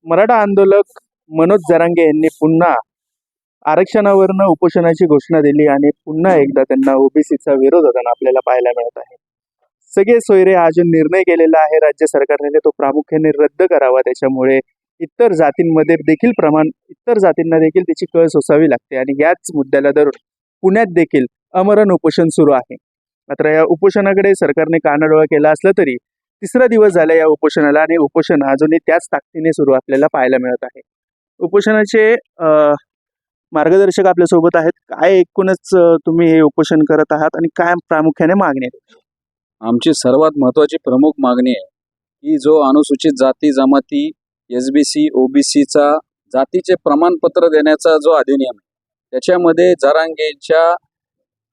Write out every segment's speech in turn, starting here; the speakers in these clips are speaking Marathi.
मराठा आंदोलक मनोज जरांगे यांनी पुन्हा आरक्षणावरनं उपोषणाची घोषणा दिली आणि पुन्हा एकदा त्यांना ओबीसीचा विरोध होताना आपल्याला पाहायला मिळत आहे. सगळे सोयरे हा जो निर्णय केलेला आहे राज्य सरकारने तो प्रामुख्याने रद्द करावा. त्याच्यामुळे इतर जातींना देखील त्याची कळ सोसावी लागते आणि याच मुद्द्याला धरून पुण्यात देखील आमरण उपोषण सुरू आहे. मात्र या उपोषणाकडे सरकारने कानाडोळा केला असला तरी तिसरा दिवस झाला या उपोषणाला आणि उपोषण अजूनही त्याच ताकदीने सुरू आपल्याला पाहायला मिळत आहे. उपोषणाचे मार्गदर्शक आपल्यासोबत आहेत. काय एकूणच तुम्ही हे उपोषण करत आहात आणि काय प्रामुख्याने मागणी आहे? आमची सर्वात महत्त्वाची प्रमुख मागणी आहे की जो अनुसूचित जाती जमाती SBC OBCचा जातीचे प्रमाणपत्र देण्याचा जो अधिनियम आहे त्याच्यामध्ये जरांगेच्या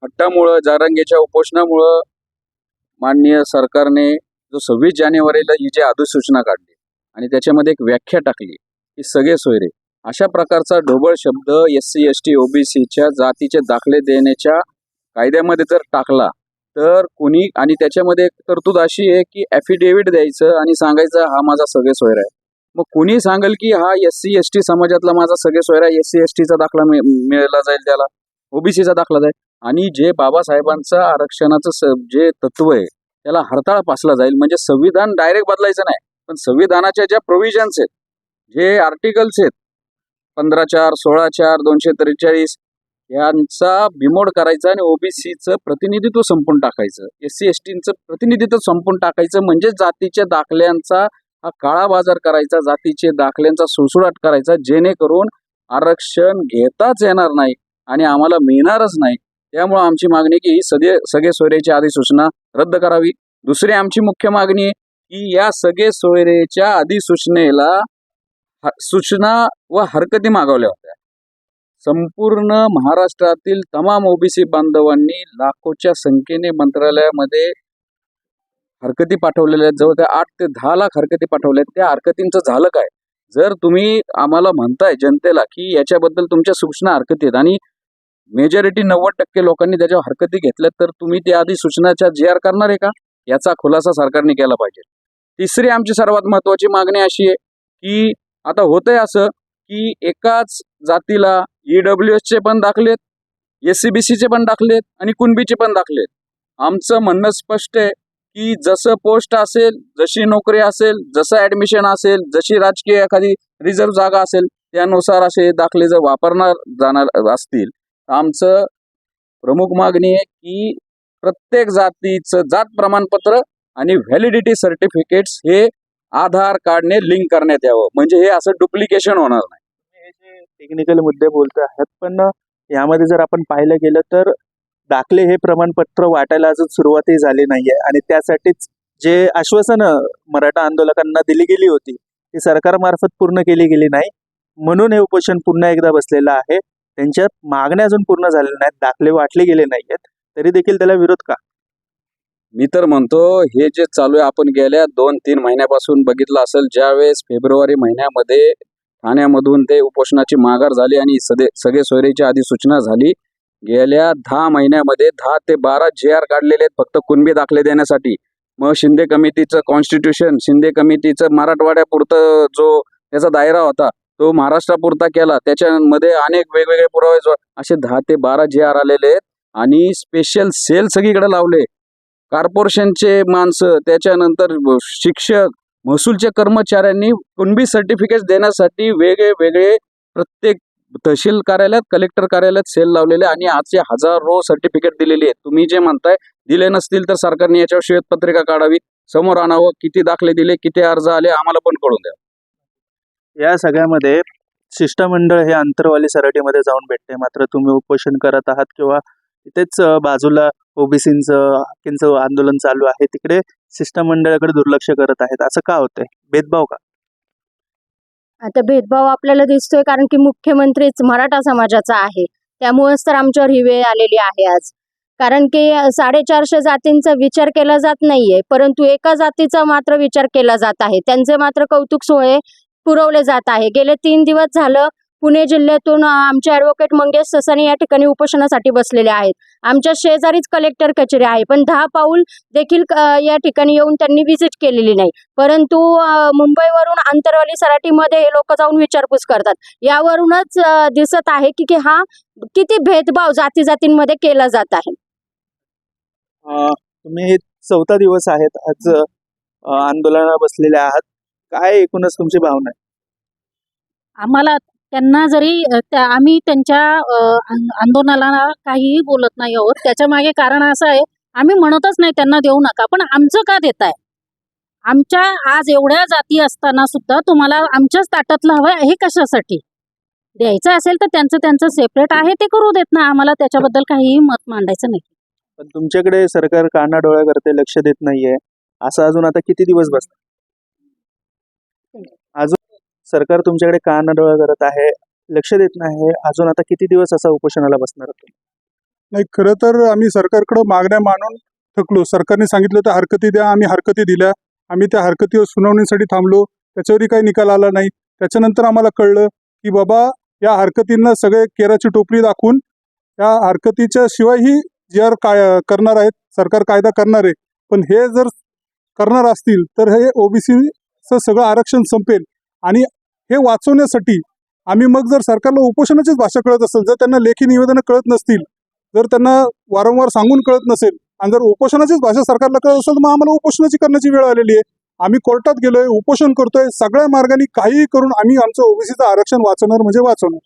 हट्टामुळं जारंगेच्या उपोषणामुळं माननीय सरकारने जो 26 जानेवारीला ही जी अधिसूचना काढली आणि त्याच्यामध्ये एक व्याख्या टाकली की सगळे सोयरे अशा प्रकारचा ढोबळ शब्द SC ST OBCच्या जातीचे दाखले देण्याच्या कायद्यामध्ये जर टाकला तर कोणी आणि त्याच्यामध्ये एक तरतूद अशी आहे की ॲफिडेव्हिट द्यायचं आणि सांगायचं हा माझा सगळे सोयरा आहे. मग कोणी सांगेल की हा SC ST समाजातला माझा सगळे सोयरा SC STचा दाखला मिळाला जाईल, त्याला OBCचा दाखला जाईल आणि जे बाबासाहेबांचं आरक्षणाचं जे तत्व आहे त्याला हरताळ पासला जाईल. म्हणजे संविधान डायरेक्ट बदलायचं नाही, पण संविधानाच्या ज्या प्रोव्हिजन्स आहेत, जे आर्टिकल्स आहेत 15(4), 16(4), 243 यांचा बिमोड करायचा आणि OBCचं प्रतिनिधित्व संपून टाकायचं, SC STचं प्रतिनिधित्व संपून टाकायचं. म्हणजे जातीच्या दाखल्यांचा हा काळा बाजार करायचा, जातीचे दाखल्यांचा सुळसुळाट करायचा, जेणेकरून आरक्षण घेताच येणार नाही आणि आम्हाला मिळणारच नाही. त्यामुळे आमची मागणी की ही सगळे सोयरेची अधिसूचना रद्द करावी. दुसरी आमची मुख्य मागणी आहे की या सगळे सोयरेच्या अधिसूचनेला सूचना व हरकती मागवल्या होत्या. संपूर्ण महाराष्ट्रातील तमाम OBC बांधवांनी लाखोच्या संख्येने मंत्रालयामध्ये हरकती पाठवलेल्या आहेत. जवळ 8 ते 10 लाख हरकती पाठवल्या आहेत. त्या हरकतींचं झालं काय? जर तुम्ही आम्हाला म्हणताय जनतेला की याच्याबद्दल तुमच्या सूचना हरकती आहेत आणि मेजॉरिटी 90% लोकांनी त्याच्यावर हरकती घेतल्यात, तर तुम्ही त्या अधिसूचनाच्या GR करणार आहे का? याचा खुलासा सरकारने केला पाहिजे. तिसरी आमची सर्वात महत्त्वाची मागणी अशी आहे की आता होतंय असं की एकाच जातीला EWSचे पण दाखलेत, SCBCचे पण दाखलेत आणि कुणबीचे पण दाखलेत. आमचं म्हणणं स्पष्ट आहे की जसं पोस्ट असेल, जशी नोकरी असेल, जसं ॲडमिशन असेल, जशी राजकीय एखादी रिझर्व्ह जागा असेल त्यानुसार असे दाखले जर वापरणार जाणार असतील, आमचं प्रमुख मागणी आहे की प्रत्येक जातीचं जात प्रमाणपत्र आणि व्हॅलिडिटी सर्टिफिकेट्स हे आधार कार्डने लिंक करण्यात यावं. म्हणजे हे असं डुप्लिकेशन होणार नाही. हे जे टेक्निकल मुद्दे बोलतो आहात, पण यामध्ये जर आपण पाहिलं गेलं तर दाखले हे प्रमाणपत्र वाटायला अजून सुरुवातही झाली नाहीये आणि त्यासाठीच जे आश्वासनं मराठा आंदोलकांना दिली गेली होती ती सरकारमार्फत पूर्ण केली गेली नाही. म्हणून हे उपोषण पुन्हा एकदा बसलेलं आहे. त्यांच्या मागण्या अजून पूर्ण झालेल्या नाहीत, दाखले वाटले गेले नाहीयेत, तरी देखील त्याला विरोध का? मी तर म्हणतो हे जे चालू आहे, आपण गेल्या 2-3 महिन्यापासून बघितलं असेल, ज्यावेळेस फेब्रुवारी महिन्यामध्ये ठाण्यामधून ते उपोषणाची माघार झाली आणि सगळे सोयरेची अधिसूचना झाली. गेल्या 10 महिन्यामध्ये 10 ते 12 GR काढलेले आहेत फक्त कुणबी दाखले देण्यासाठी. मग शिंदे कमिटीचं कॉन्स्टिट्यूशन, शिंदे कमिटीचं मराठवाड्यापुरतं जो त्याचा दायरा होता तो महाराष्ट्रापुरता केला. त्याच्यामध्ये अनेक वेगवेगळे पुरावे असे 10 ते 12 GR आलेले आहेत आणि स्पेशल सेल सगळीकडे लावले. कॉर्पोरेशनचे माणसं, त्याच्यानंतर शिक्षक, महसूलच्या कर्मचाऱ्यांनी कुणबी सर्टिफिकेट्स देण्यासाठी वेगळे प्रत्येक तहसील कार्यालयात, कलेक्टर कार्यालयात सेल लावलेले आणि आजचे हजारो सर्टिफिकेट दिलेले आहेत. तुम्ही जे म्हणताय दिले नसतील तर सरकारने याच्यावर श्वेतपत्रिका काढावी, समोर आणावं, किती दाखले दिले, किती अर्ज आले आम्हाला पण कळून द्या. या सगळ्यामध्ये शिष्टमंडळ हे अंतरवाली सराटीमध्ये जाऊन भेटते, मात्र तुम्ही उपोषण करत आहात किंवा इथेच बाजूला ओबीसींचं हक्कींचं आंदोलन चालू आहे, तिकडे शिष्टमंडळाकडे दुर्लक्ष करत आहेत. असं का होतंय? भेदभाव का? आता भेदभाव आपल्याला दिसतोय कारण की मुख्यमंत्रीच मराठा समाजाचा आहे, त्यामुळेच तर आमच्यावर ही वेळ आलेली आहे आज. कारण की 450 जातींचा विचार केला जात नाहीये, परंतु एका जातीचा मात्र विचार केला जात आहे. त्यांचे मात्र कौतुक सोहळे पुरवले जात आहे. गेले 3 दिवस झालं पुणे जिल्ह्यातून आमचे ॲडव्होकेट मंगेश ससानी या ठिकाणी उपोषणासाठी बसलेले आहेत. आमच्या शेजारीच कलेक्टर कचेरी आहे, पण 10 पाऊल देखील या ठिकाणी येऊन त्यांनी व्हिजिट केलेली नाही. परंतु मुंबईवरून आंतरवाली सराटीमध्ये हे लोक जाऊन विचारपूस करतात. यावरूनच दिसत आहे की हा किती भेदभाव जाती जातींमध्ये केला जात आहे. तुम्ही 4था दिवस आहेत आज आंदोलनाला बसलेले आहात. काय एकूणच तुमची भावना आहे? आम्हाला त्यांना जरी आम्ही त्यांच्या आंदोलनाला काहीही बोलत नाही आहोत. त्याच्या मागे कारण असं आहे, आम्ही म्हणतच नाही त्यांना देऊ नका, पण आमचं का देताय? आमच्या आज एवढ्या जाती असताना सुद्धा तुम्हाला आमच्याच ताटातलं हवंय, हे कशासाठी? द्यायचं असेल तर त्यांचं त्यांचं सेपरेट आहे ते करू देत ना, आम्हाला त्याच्याबद्दल काहीही मत मांडायचं नाही. पण तुमच्याकडे सरकार कानाडोळा करते, लक्ष देत नाहीये, असं अजून आता किती दिवस बसणार? अजून सरकार तुमच्याकडे कानाडोळा करत आहे, लक्ष देत नाही, अजून आता किती दिवस असा उपोषणाला बसणार तुम्ही? नाही, खरं तर आम्ही सरकारकडे मागण्या मानून थकलो. सरकारने सांगितलं तर हरकती द्या, आम्ही हरकती दिल्या. आम्ही त्या हरकतीवर सुनावणीसाठी थांबलो, त्याच्यावरही काही निकाल आला नाही. त्याच्यानंतर आम्हाला कळलं की बाबा या हरकतींना सगळे केराची टोपली दाखवून या हरकतीच्या शिवायही जी आर करणार आहेत, सरकार कायदा करणार आहे. पण हे जर करणार असतील तर हे ओबीसीचं सगळं आरक्षण संपेल. आणि हे वाचवण्यासाठी आम्ही मग जर सरकारला उपोषणाचीच भाषा कळत असेल, जर त्यांना लेखी निवेदनं कळत नसतील, जर त्यांना वारंवार सांगून कळत नसेल आणि जर उपोषणाचीच भाषा सरकारला कळत असेल, तर मग आम्हाला उपोषणाची करण्याची वेळ आलेली आहे. आम्ही कोर्टात गेलोय, उपोषण करतोय, सगळ्या मार्गाने काहीही करून आम्ही आमचं ओबीसीचं आरक्षण वाचवणार म्हणजे वाचवणार.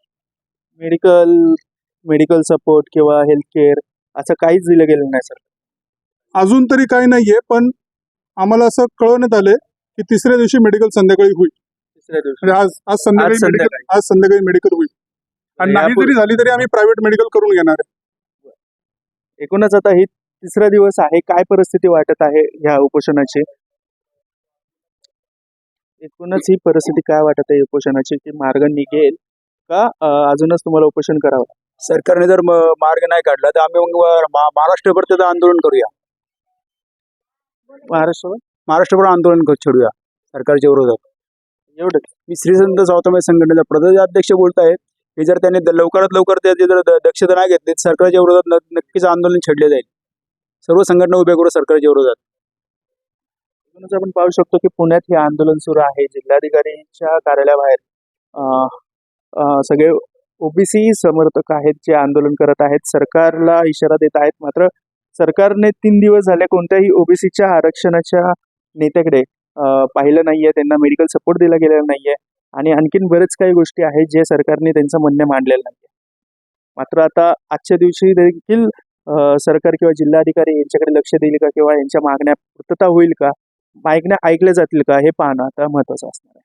मेडिकल सपोर्ट किंवा हेल्थ केअर असं काहीच दिलं गेलं नाही सर. अजून तरी काही नाहीये, पण आम्हाला असं कळवण्यात आलंय की 3ऱ्या दिवशी मेडिकल संध्याकाळी होईल. तिसऱ्या दिवशी म्हणजे आज संध्याकाळी मेडिकल होईल. आणि नाही जरी झाली तरी आम्ही प्रायव्हेट मेडिकल करून घेणार आहे. एकूणच आता ही 3रा दिवस आहे, काय परिस्थिती वाटत आहे ह्या उपोषणाची? एकूणच ही परिस्थिती काय वाटत आहे उपोषणाची, की मार्ग निघेल का अजूनच तुम्हाला उपोषण करावं? सरकारने जर मार्ग नाही काढला तर आम्ही मग महाराष्ट्रभर त्याचं आंदोलन करूया. महाराष्ट्रभर आंदोलन छेडूया सरकारच्या विरोधात. एवढंच. मी श्रीसंत स्वातंत्र्य संघटनेचा प्रदेशाध्यक्ष बोलत आहे की जर त्यांनी लवकरात लवकर त्याची जर दक्षता नाही घेतली तर सरकारच्या विरोधात नक्कीच आंदोलन छेडले जाईल. सर्व संघटना उभ्या करू सरकारच्या विरोधात. म्हणूनच आपण पाहू शकतो की पुण्यात हे आंदोलन सुरू आहे. जिल्हाधिकारीच्या कार्यालयाबाहेर सगळे ओबीसी समर्थक आहेत जे आंदोलन करत आहेत, सरकारला इशारा देत आहेत. मात्र सरकारने 3 दिवस झाले कोणत्याही ओबीसीच्या आरक्षणाच्या नेत्याकडे पाहिलं नाहीये, त्यांना मेडिकल सपोर्ट दिला गेलेला नाहीये आणि आणखीन बरेच काही गोष्टी आहेत जे सरकारने त्यांचं म्हणणे मांडलेलं नाहीये. मात्र आता आजच्या दिवशी देखील सरकार किंवा जिल्हाधिकारी यांच्याकडे लक्ष देईल का किंवा यांच्या मागण्या पूर्तता होईल का, मागण्या ऐकल्या जातील का, हे पाहणं आता महत्त्वाचं असणार आहे.